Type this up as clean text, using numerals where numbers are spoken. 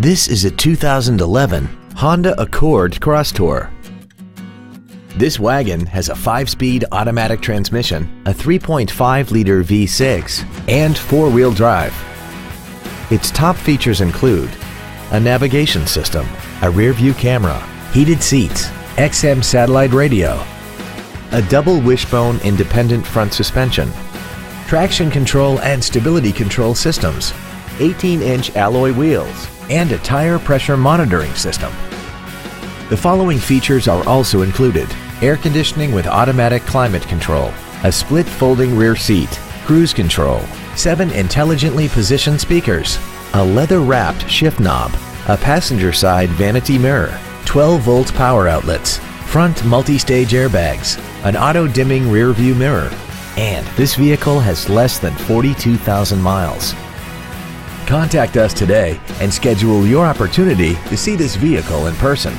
This is a 2011 Honda Accord Crosstour. This wagon has a 5-speed automatic transmission, a 3.5-liter V6, and 4-wheel drive. Its top features include a navigation system, a rear-view camera, heated seats, XM satellite radio, a double wishbone independent front suspension, traction control and stability control systems, 18-inch alloy wheels, and a tire pressure monitoring system. The following features are also included: air conditioning with automatic climate control, a split folding rear seat, cruise control, 7 intelligently positioned speakers, a leather-wrapped shift knob, a passenger side vanity mirror, 12-volt power outlets, front multi-stage airbags, an auto-dimming rear-view mirror, and this vehicle has less than 42,000 miles. Contact us today and schedule your opportunity to see this vehicle in person.